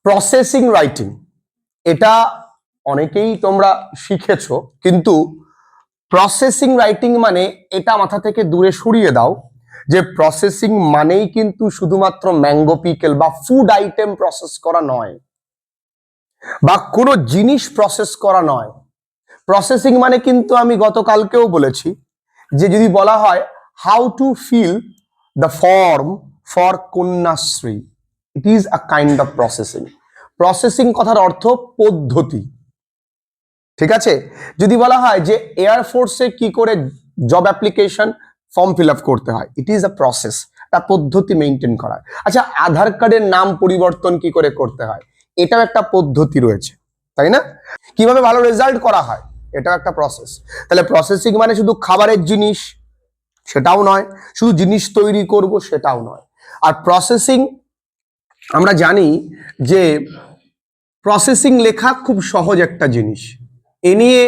Processing writing, এটা অনেকেই তোমরা শিখেছো, কিন্তু প্রসেসিং রাইটিং মানে এটা মাথা থেকে দূরে সরিয়ে দাও যে প্রসেসিং মানেই কিন্তু শুধুমাত্র ম্যাঙ্গো পিকেল বা ফুড আইটেম প্রসেস করা নয়, বা কোনো জিনিস প্রসেস করা নয়। প্রসেসিং মানে কিন্তু আমি গতকালকেও বলেছি যে যদি বলা হয় how to fill the form for Kanyashree, it is a kind of processing. Processing কথার অর্থ পদ্ধতি, ঠিক আছে? যদি বলা হয় যে এয়ারফোর্সে কি করে job application form fill up করতে হয়, ইট ইজ আ প্রসেস, একটা পদ্ধতি মেনটেন করা। আচ্ছা, আধার কার্ডের নাম পরিবর্তন কি করে করতে হয়, এটাও একটা পদ্ধতি রয়েছে, তাই না? কিভাবে ভালো রেজাল্ট করা হয়, এটাও একটা প্রসেস। তাহলে প্রসেসিং মানে শুধু খাবারের জিনিস সেটাও নয়, শুধু জিনিস তৈরি করব সেটাও নয়। আর প্রসেসিং আমরা জানি যে প্রসেসিং লেখা খুব সহজ একটা জিনিস, এ নিয়ে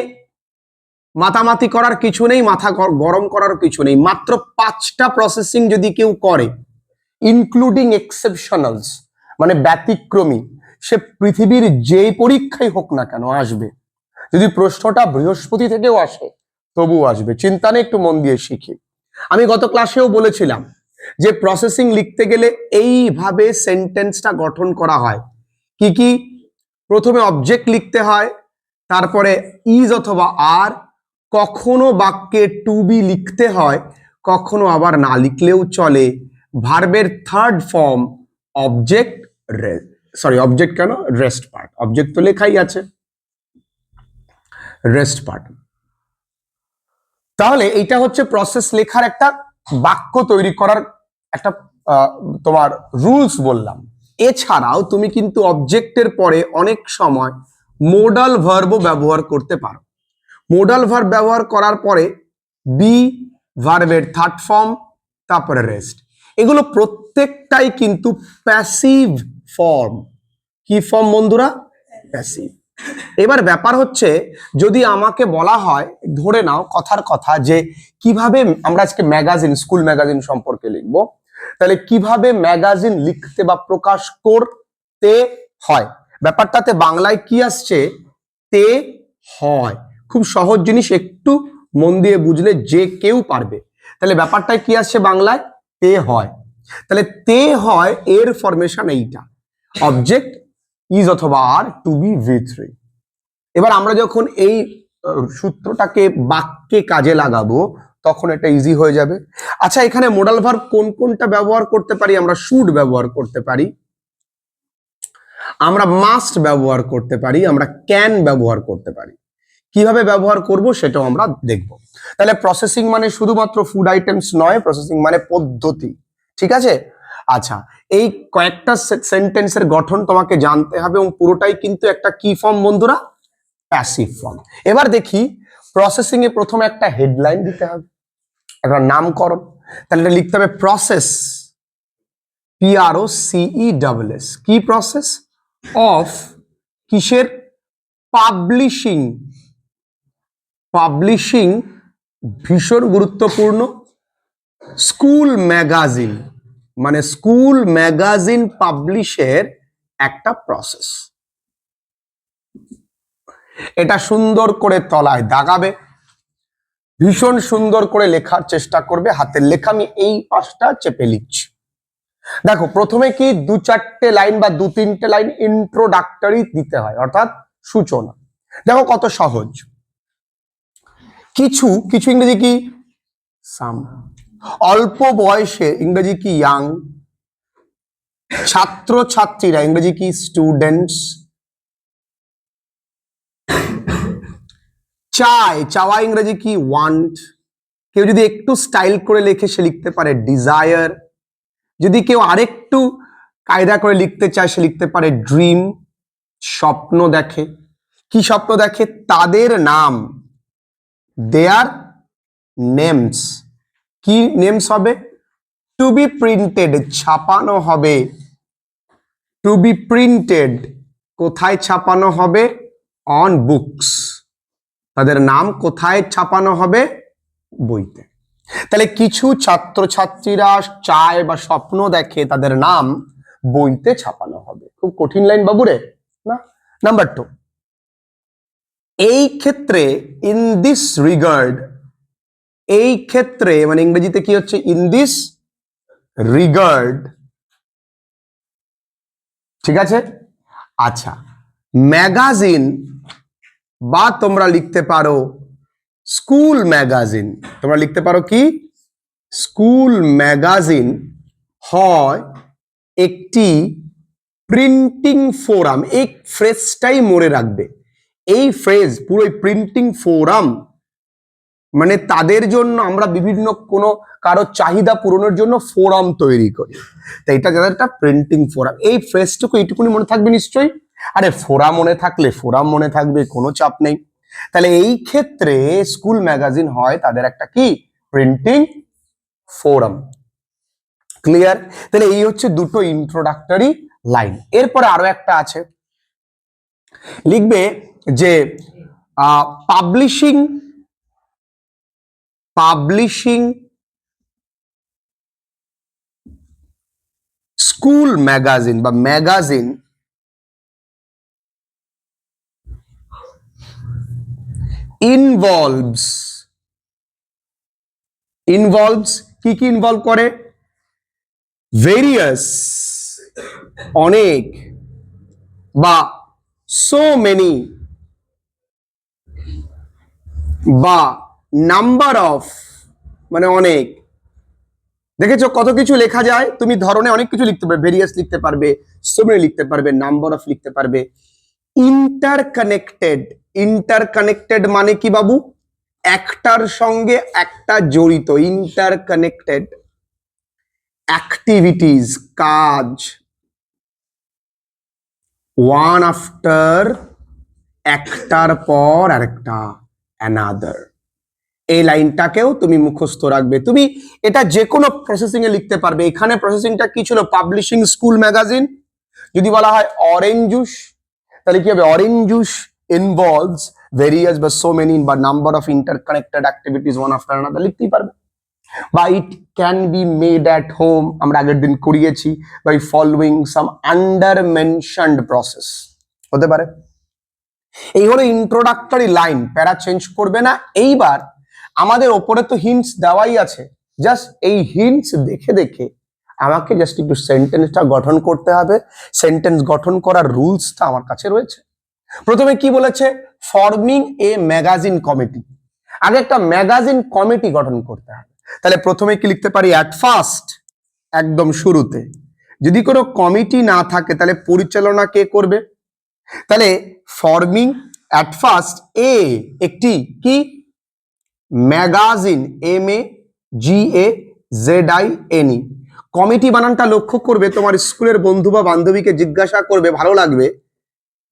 মাতামাতি করার কিছু নেই, মাথা গরম করার কিছু নেই। মাত্র 5টা প্রসেসিং যদি কেউ করে, ইনক্লুডিং এক্সেপশনালস মানে ব্যতিক্রমী, সে পৃথিবীর যেই পরীক্ষাই হোক না কেন আসবে। যদি প্রশ্নটা বৃহস্পতি থেকেও আসে তবুও আসবে, চিন্তা নেই, একটু মন দিয়ে শিখি। আমি গত ক্লাসেও বলেছিলাম যে প্রসেসিং লিখতে গেলে এইভাবে সেন্টেন্সটা গঠন করা হয়। কি কি? প্রথমে অবজেক্ট লিখতে হয়, তারপরে ইজ অথবা আর, কখনো বাক্যে টু বি লিখতে হয়, কখনো আবার না লিখলেও চলে। ভার্বের থার্ড ফর্ম অবজেক্ট, অবজেক্ট কেন, রেস্ট পার্ট, অবজেক্ট তো লেখাই আছে, রেস্ট পার্ট। তাহলে এইটা হচ্ছে প্রসেস লেখার একটা বাক্য তৈরি করার একটা তোমার রুলস বললাম। এছাড়াও তুমি কিন্তু অবজেক্টের পরে অনেক সময় মোডাল ভার্বও ব্যবহার করতে পারো। মোডাল ভার্ব ব্যবহার করার পরে বি, ভার্বের থার্ড ফর্ম, তারপরে রেস্ট, এগুলো প্রত্যেকটাই কিন্তু প্যাসিভ ফর্ম। কি ফর্ম বন্ধুরা? প্যাসিভ। এবার ব্যাপার হচ্ছে, যদি আমাকে বলা হয়, ধরে নাও কথার কথা, যে কিভাবে আমরা আজকে ম্যাগাজিন, স্কুল ম্যাগাজিন সম্পর্কে লিখবো, তাহলে কিভাবে ম্যাগাজিন লিখতে বা প্রকাশ করতে হয়, ব্যাপারটাতে বাংলায় কি আসছে? তে হয়। খুব সহজ জিনিস, একটু মন দিয়ে বুঝলে যে কেউ পারবে। তাহলে ব্যাপারটায় কি আসছে বাংলায়? তে হয়। তাহলে তে হয় এর ফরমেশন এইটা, অবজেক্ট ইজ অথবা আর, টু বি, ভি3। এবার আমরা যখন এই সূত্রটাকে বাক্যে কাজে লাগাবো তখন এটা ইজি হয়ে যাবে। আচ্ছা, এখানে মোডাল ভার্ব কোন কোনটা ব্যবহার করতে পারি? আমরা শুড ব্যবহার করতে পারি, আমরা মাস্ট ব্যবহার করতে পারি, আমরা ক্যান ব্যবহার করতে পারি। কিভাবে ব্যবহার করব সেটাও আমরা দেখব। তাহলে প্রসেসিং মানে শুধুমাত্র ফুড আইটেমস নয়, প্রসেসিং মানে পদ্ধতি, ঠিক আছে? আচ্ছা, এই কয়েকটা সেন্টেন্সের গঠন তোমাকে জানতে হবে, এবং পুরোটাই কিন্তু একটা কি ফর্ম বন্ধুরা? Passive form. এবার দেখি, প্রসেসিং এ প্রথমে একটা হেডলাইন দিতে হবে, একটা নামকরণ। তাহলে এটা লিখতে হবে প্রসেস, PROCESS, কি প্রসেস? অফ কিসের? পাবলিশিং। পাবলিশিং ভীষণ গুরুত্বপূর্ণ। স্কুল ম্যাগাজিন মানে স্কুল ম্যাগাজিন পাবলিশের একটা প্রসেস। এটা সুন্দর করে তলায় দাগাবে, ভীষণ সুন্দর করে লেখার চেষ্টা করবে, হাতের লেখা। আমি এই পাশটা চেপে লিখছি। দেখো, প্রথমে কি 2-4টে লাইন বা 2-3টে লাইন ইন্ট্রোডাক্টরি দিতে হয়, অর্থাৎ সূচনা। দেখো কত সহজ। কিছু কিছু ইংরেজি কি? সাম। অল্প বয়সে ইংরেজি কি? ইয়াং। ছাত্র ছাত্রীরা ইংরেজি কি? স্টুডেন্টস। চায়, চাওয়া ইংরেজি কি? ওয়ান্ট। কেউ যদি একটু স্টাইল করে লেখে সে লিখতে পারে ডিজায়ার। যদি কেউ আরেকটু কায়দা করে লিখতে চায় সে লিখতে পারে ড্রিম। স্বপ্ন দেখে। কি স্বপ্ন দেখে? তাদের নাম, দেয়ার নেমস। কি নেমস হবে? টু বি প্রিন্টেড, ছাপানো হবে। টু বি প্রিন্টেড কোথায় ছাপানো হবে? On books. তাদের নাম কোথায় ছাপানো হবে? বইতে। তাহলে কিছু ছাত্রছাত্রীরা চায় বা স্বপ্ন দেখে তাদের নাম বইতে ছাপানো হবে। খুব কঠিন লাইন বাবুরে না। নাম্বার 2, এই ক্ষেত্রে ইন দিস রিগার্ড, এই ক্ষেত্রে মানে ইংরেজিতে কি হচ্ছে, ইন দিস রিগার্ড, ঠিক আছে। আচ্ছা, ম্যাগাজিন বা তোমরা লিখতে পারো স্কুল ম্যাগাজিন, তোমরা লিখতে পারো কি স্কুল ম্যাগাজিন হয় একটি প্রিন্টিং ফোরাম। এই ফ্রেজটাই মনে রাখবে, এই ফ্রেজ পুরো প্রিন্টিং ফোরাম মানে তাদের জন্য আমরা বিভিন্ন কোনো কারো চাহিদা পূরণের জন্য ফোরাম তৈরি করি, তো এটা যাদের একটা প্রিন্টিং ফোরাম, এই ফ্রেজটুকু এইটুকুনি মনে থাকবে নিশ্চয়ই। আরে ফোরাম মনে থাকলে ফোরাম মনে থাকবে, কোনো চাপ নেই। তাহলে এই ক্ষেত্রে স্কুল ম্যাগাজিন হয় তাদের একটা কি প্রিন্টিং ফোরাম। ক্লিয়ার? তাহলে এই হচ্ছে দুটো ইন্ট্রোডাক্টরি লাইন। এরপরে আরো একটা আছে, লিখবে যে পাবলিশিং স্কুল ম্যাগাজিন বা ম্যাগাজিন ইনভলভস কি কি ইনভলভ করে, ভেরিয়াস অনেক বা সো মেনি বা নাম্বার অফ মানে অনেক। দেখেছো কত কিছু লেখা যায়, তুমি ধরনে অনেক কিছু লিখতে পারবে, ভেরিয়াস লিখতে পারবে, সো মেনি লিখতে পারবে, নাম্বার অফ লিখতে পারবে। ইন্টারকানেক্টেড মানে কি বাবু, একটার সঙ্গে একটা জড়িত, ইন্টারকানেক্টেড অ্যাক্টিভিটিস কাজ, ওয়ান আফটার একটার পর আরেকটা, অ্যানাদার। এই লাইনটাকেও তুমি মুখস্থ রাখবে। তুমি এটা যে কোনো প্রসেসিং এ লিখতে পারবে। এখানে প্রসেসিংটা কি ছিল, পাবলিশিং স্কুল ম্যাগাজিন। যদি বলা হয় অরেঞ্জ জুস, তাহলে কি হবে, অরেঞ্জ জুস ইনভলভস ভেরিয়াস বা সো মেনি বা number of interconnected activities one after another লিখতেই পারবে। বা it can be made at home, আমরা আগের দিন করিয়েছি, by following some under mentioned process হতে পারে। এই হলো ইন্ট্রোডাক্টরি লাইন, প্যারা চেঞ্জ করবে না। এইবার আমাদের ওপরে তো হিন্টস দেওয়াই আছে, জাস্ট এই হিন্টস দেখে দেখে আমাকে জাস্ট একটু সেন্টেন্সটা গঠন করতে হবে। সেন্টেন্স গঠন করার রুলসটা আমার কাছে রয়েছে। প্রথমে কি বলেছে, ফর্মিং এ ম্যাগাজিন কমিটি। আগে একটা ম্যাগাজিন কমিটি গঠন করতে হবে। তাহলে প্রথমে কি লিখতে পারি, অ্যাট ফার্স্ট, একদম শুরুতে। যদি কোনো কমিটি না থাকে তাহলে পরিচালনা কে করবে, তাহলে ফর্মিং অ্যাট ফার্স্ট এ একটি কি ম্যাগাজিন, MAGAZIN। কমিটি বানানটা লক্ষ্য করবে, তোমার স্কুলের বন্ধু বা বান্ধবীকে জিজ্ঞাসা করবে, ভালো লাগবে,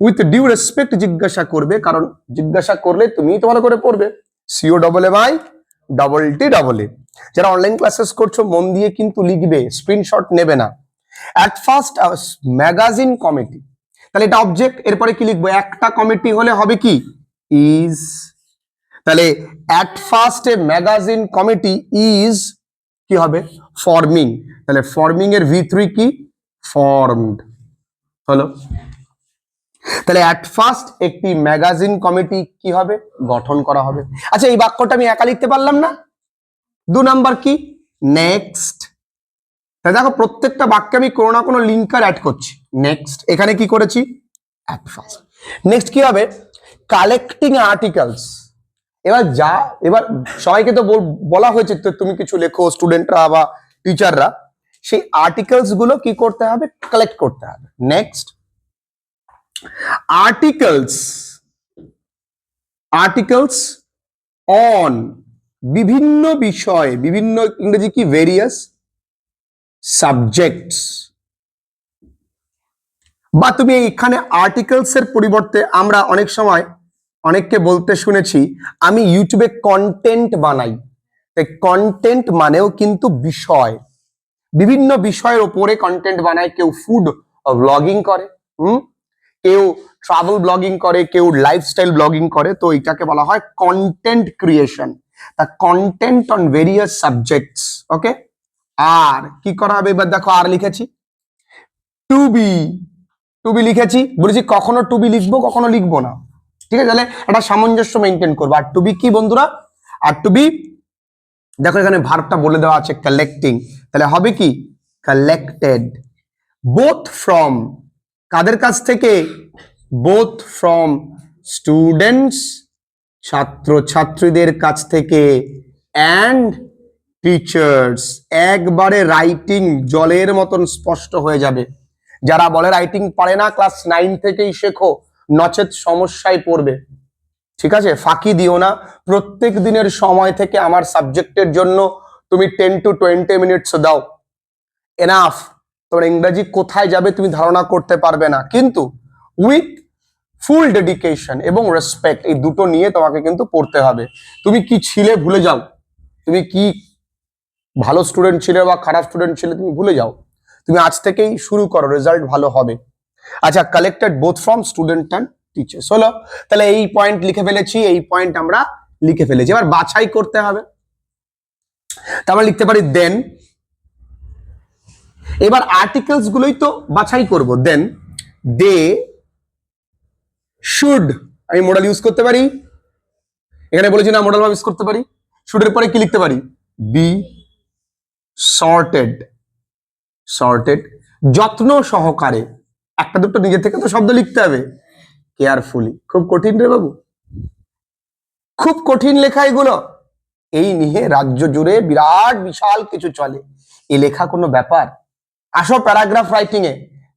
উইথ ডিউ রেসপেক্ট জিজ্ঞাসা করবে, কারণ জিজ্ঞাসা করলে তুমি তো ভালো করে পড়বে। COMMITTEE। যারা অনলাইন ক্লাসেস করছো মন দিয়ে কিন্তু লিখবে, স্ক্রিনশট নেবে না। অ্যাট ফার্স্ট ম্যাগাজিন কমিটি, তাহলে এটা অবজেক্ট। এরপরে কি লিখবো, একটা কমিটি হলে হবে কি ইজ। তাহলে at first a magazine committee is কি হবে, ফর্মিং। তাহলে ফর্মিং এর V3 কি, ফর্মড হলো। তাহলে অ্যাট ফার্স্ট একটি ম্যাগাজিন কমিটি কি হবে, গঠন করা হবে। আচ্ছা, এই বাক্যটা আমি একা লিখতে পারলাম না। 2 নাম্বার কি, নেক্সট। তাহলে দেখো প্রত্যেকটা বাক্যে আমি কোনো না কোনো লিঙ্কার অ্যাড করছি। নেক্সট, এখানে কি করেছি, অ্যাট ফার্স্ট। নেক্সট কি হবে, কালেক্টিং আর্টিকেলস। এবার সবাইকে তো বলা হয়েছে তো তুমি কিছু লেখো, স্টুডেন্টরা বা টিচাররা, সেই আর্টিকেলস গুলো কি করতে হবে, কালেক্ট করতে হবে। নেক্সট, আর্টিকেলস অন বিভিন্ন বিষয়, বিভিন্ন ইংরেজি কি, ভেরিয়াস সাবজেক্টস। বা তুমি এখানে আর্টিকেলস এর পরিবর্তে আমরা অনেক সময় অনেককে বলতে শুনেছি, আমি ইউটিউবে কন্টেন্ট বানাই। কন্টেন্ট মানেও কিন্তু বিষয়, বিভিন্ন বিষয়ের উপরে কন্টেন্ট বানায়। কেউ ফুড ব্লগিং করে, কেউ ট্রাভেল ব্লগিং করে, কেউ লাইফস্টাইল ব্লগিং করে। তো এটাকে বলা হয় content creation, the content on various subjects. Okay, আর কি করা হবে, এবার দেখো আর লিখেছি, টু বি, টু বি লিখেছি, বলেছি কখনো টু বি লিখবো কখনো লিখবো না, ঠিক আছে? তাহলে একটা সামঞ্জস্য মেনটেন করবো। আর টু বি কি বন্ধুরা? আর টু বি, দেখো এখানে ভার্বটা বলে দেওয়া আছে কালেক্টিং, তাহলে হবে কি কালেক্টেড। বোথ ফ্রম, কাদের কাছ থেকে? বোথ ফ্রম স্টুডেন্টস, ছাত্র ছাত্রীদের কাছ থেকে, অ্যান্ড টিচার্স। একবারে রাইটিং জলের মতন স্পষ্ট হয়ে যাবে। যারা বলে রাইটিং পারে না, ক্লাস 9 থেকেই শেখো, নচেত সমস্যায় পড়বে, ঠিক আছে? ফাঁকি দিও না। প্রত্যেক দিনের সময় থেকে আমার সাবজেক্টের জন্য তুমি 10 to 20 মিনিটস দাও, এনাফ। তোমার ইংরেজি কোথায় যাবে তুমি ধারণা করতে পারবে না, কিন্তু উইথ ফুল ডেডিকেশন এবং রেসপেক্ট, এই দুটো নিয়ে তোমাকে কিন্তু পড়তে হবে। তুমি কি ছিলে ভুলে যাও, তুমি কি ভালো স্টুডেন্ট ছিলে বা খারাপ স্টুডেন্ট ছিলে তুমি ভুলে যাও, তুমি আজ থেকেই শুরু করো, রেজাল্ট ভালো হবে। আচ্ছা, collected both from student and teachers হলো। তাহলে এই পয়েন্ট লিখে ফেলেছি, এই পয়েন্ট আমরা লিখে ফেলেছি। এবার বাছাই করতে হবে, তারপর লিখতে পারি দেন। এবার আর্টিকেলস গুলোই তো বাছাই করব। দেন দে শুড, আমি মডেল ইউজ করতে পারি, এখানে বলেছি না মডেল ভাব ইউজ করতে পারি। শুডের পরে কি লিখতে পারি? বি সর্টেড, সর্টেড যত্ন সহকারে। একটা দুটো নিজে থেকে তো শব্দ লিখতে হবে, কেয়ারফুলি। খুব কঠিন রে বাবু, খুব কঠিন লেখা এগুলো। এই নিয়ে রাজ্য জুড়ে বিরাট বিশাল কিছু চলে, এই লেখা কোনো ব্যাপার? আসো প্যারাগ্রাফ রাইটিং এ,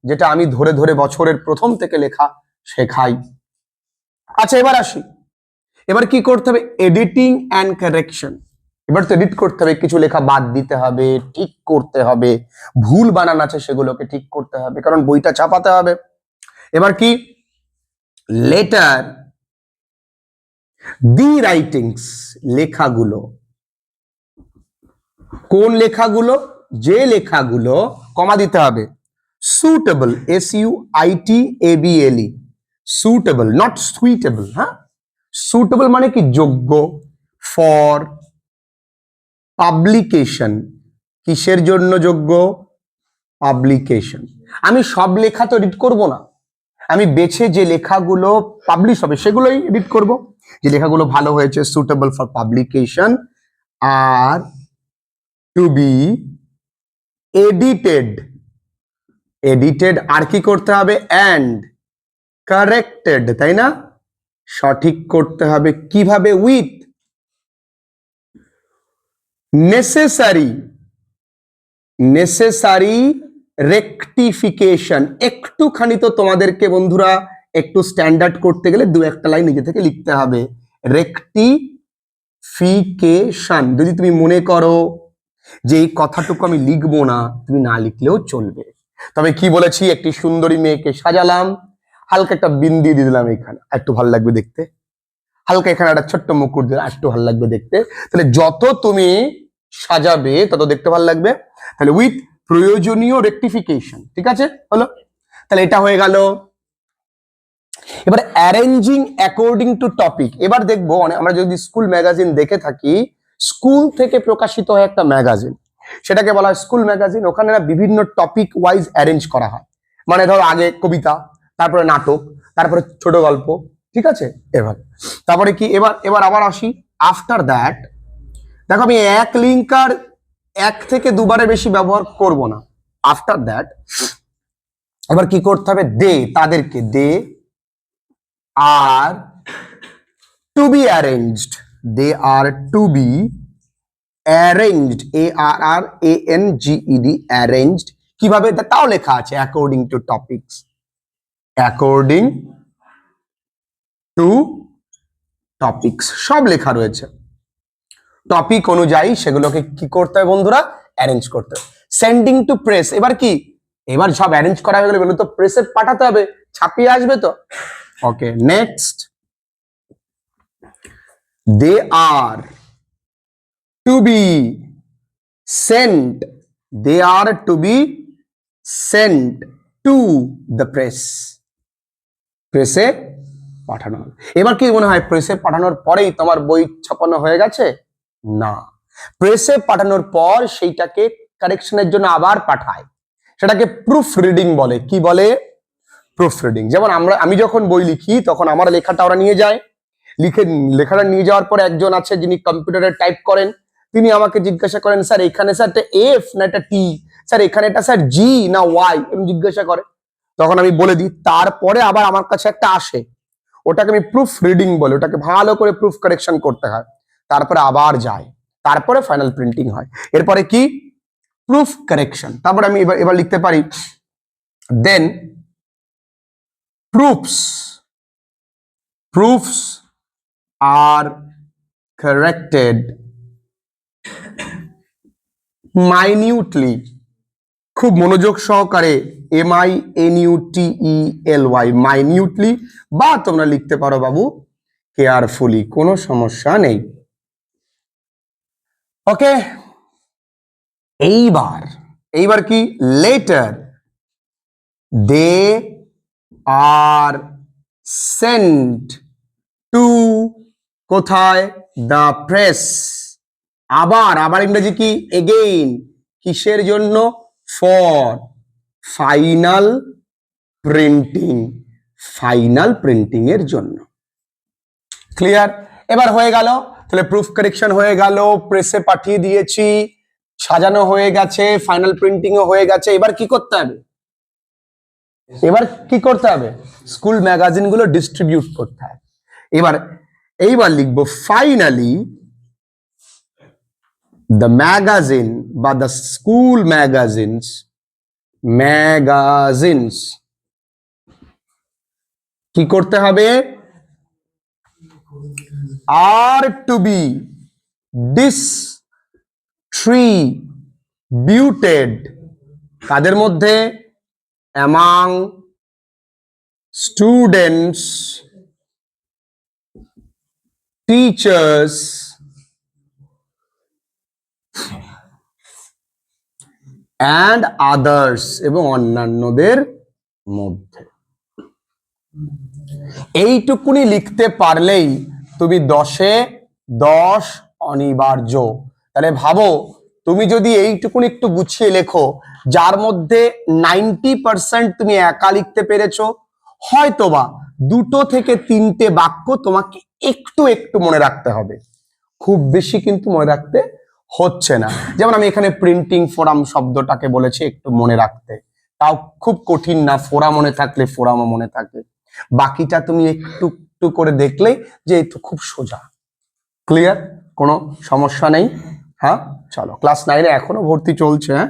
যেটা আমি ধরে ধরে বছরের প্রথম থেকে লেখা শেখাই। আচ্ছা এবার আসি, এবার কি করতে হবে? Editing and correction. এবার তো এডিট করতে হবে, কিছু লেখা বাদ দিতে হবে, ঠিক করতে হবে, ভুল বানান আছে সেগুলোকে ঠিক করতে হবে, কারণ বইটা ছাপাতে হবে। এবার কি? লেটার দি রাইটিংস, লেখাগুলো। কোন লেখাগুলো? যে লেখাগুলো, কমা দিতে হবে, suitable, SUITABLE, suitable, not suitable. হ্যাঁ, সুটেবল মানে কি? যোগ্য। ফর পাবলিকেশন, কিসের জন্য যোগ্য? পাবলিকেশন। আমি সব লেখা তো এডিট করব না, আমি বেছে যে লেখাগুলো পাবলিশ হবে সেগুলোই এডিট করব। যে লেখাগুলো ভালো হয়েছে, সুটেবল ফর পাবলিকেশন, আর টু বি এডিটেড, এডিটেড, আর কি করতে হবে? অ্যান্ড কারেক্টেড, তাই না? সঠিক করতে হবে কিভাবে? With necessary, necessary rectification. একটুখানি তো তোমাদেরকে বন্ধুরা একটু স্ট্যান্ডার্ড করতে গেলে দু একটা লাইন নিজে থেকে লিখতে হবে, রেকটিফিকেশন। যদি তুমি মনে করো যে এই কথাটুকু আমি লিখবো না, তুমি না লিখলেও চলবে। তবে কি বলেছি? একটি সুন্দরী মেয়েকে সাজালাম, হালকা একটা বিন্দি দিয়ে দিলাম এখানে, একটু ভালো লাগবে দেখতে। হালকা এখানে একটা ছোট্ট মুকুট দিলাম, একটু ভালো লাগবে দেখতে। তাহলে যত তুমি সাজাবে তত দেখতে ভালো লাগবে। তাহলে উইথ প্রয়োজনীয় রেকটিফিকেশন, ঠিক আছে? হলো, তাহলে এটা হয়ে গেল। এবার অ্যারেঞ্জিং অ্যাকর্ডিং টু টপিক। এবার দেখবো আমরা যদি স্কুল ম্যাগাজিন দেখে থাকি, স্কুল থেকে প্রকাশিত হয় একটা ম্যাগাজিন, সেটাকে বলা হয় স্কুল ম্যাগাজিন। ওখানে বিভিন্ন টপিক ওয়াইজ অ্যারেঞ্জ করা হয়। মানে ধরো আগে কবিতা, তারপরে নাটক, তারপরে ছোট গল্প, ঠিক আছে? এবার তারপরে কি? এবার এবার আবার আসি, আফটার দ্যাট, দেখো আমি এক লিঙ্ক আর এক থেকে দুবারের বেশি ব্যবহার করব না। আফটার দ্যাট এবার কি করতে হবে? দে, তাদেরকে, they are to be arranged, they are to be arranged, ARRANGED, arranged. কিভাবে? তাও লেখা আছে, according to topics, according to topics, সব লেখা রয়েছে। টপিক অনুযায়ী সেগুলোকে কি করতে হবে বন্ধুরা? অ্যারেঞ্জ করতে হবে। সেন্ডিং টু প্রেস, এবার কি? এবার সব অ্যারেঞ্জ করা হয়ে গেলে তো প্রেসে পাঠাতে হবে, ছাপিয়ে আসবে তো। Okay, next, they are to be sent, they are to be sent to the press, প্রেসে পাঠানো হবে। এবার কি মনে হয় প্রেসে পাঠানোর পরেই তোমার বই ছাপানো হয়ে গেছে? না, প্রেসে পাঠানোর পর সেইটাকে কারেকশনের জন্য আবার পাঠায়, সেটাকে প্রুফ রিডিং বলে। কি বলে? Proof reading. যেমন আমি যখন বই লিখি তখন আমার লেখাটা ওরা নিয়ে যায়, লেখাটা নিয়ে যাওয়ার পর একজন আছে যিনি কম্পিউটারে টাইপ করেন, তিনি আমাকে জিজ্ঞাসা করেন, স্যার এখানে স্যার এটা এফ না এটা টি, স্যার এখানে এটা স্যার জি না ওয়াই, এরকম জিজ্ঞাসা করে। তখন আমি বলে দিই, তারপরে আবার আমার কাছে একটা আসে, ওটাকে আমি প্রুফ রিডিং বলে, ওটাকে ভালো করে প্রুফ কারেকশন করতে হয়, তারপরে আবার যায়, তারপরে ফাইনাল প্রিন্টিং হয়। এরপরে কি? Proof correction. তারপরে আমি এবার লিখতে পারি, দেন proofs are corrected minutely, খুব মনোযোগ সহকারে, MINUTELY, minutely, বা তোমরা লিখতে পারো বাবু কেয়ারফুলি, কোনো সমস্যা নেই। ওকে, এইবার কি? Letter they R sent to, কোথায়? The press. আবার ইংরেজি কি? এগেইন। কিসের জন্য? ফর ফাইনাল প্রিন্টিং এর জন্য। ক্লিয়ার? এবার হয়ে গেল, তাহলে প্রুফ কারেকশন হয়ে গেল, প্রেসে পাঠিয়ে দিয়েছি, সাজানো হয়ে গেছে, ফাইনাল প্রিন্টিংও হয়ে গেছে। এবার কি করতে হবে? স্কুল ম্যাগাজিন গুলো ডিস্ট্রিবিউট করতে হবে। এইবার লিখবো, ফাইনালি দ্য ম্যাগাজিন বা দ্য স্কুল ম্যাগাজিনস কি করতে হবে? আর টু বি ডিস্ট্রিবিউটেড, কাদের মধ্যে? among students, teachers and others, এবং অন্যান্যদের মধ্যে। এইটুকুনি লিখতে পারলেই তুমি 10-এ 10 অনিবার্য। তাহলে ভাবো, তুমি যদি এইটুকুনি একটু গুছিয়ে লেখো, যার মধ্যে 90% তুমি একা লিখতে পেরেছো, হয়তোবা 2 থেকে 3টে বাক্য তোমাকে একটু মনে রাখতে হবে, খুব বেশি কিন্তু মনে রাখতে হচ্ছে না। যেমন আমি এখানে প্রিন্টিং ফোরাম শব্দটাকে বলেছি একটু মনে রাখতে, তাও খুব কঠিন না, ফোরাম মনে থাকলে ফোরামও মনে থাকে, বাকিটা তুমি একটু করে দেখলে যে এই তো খুব সোজা। ক্লিয়ার? কোনো সমস্যা নেই? হ্যাঁ, চলো, ক্লাস 9-এ এখনো ভর্তি চলছে। হ্যাঁ।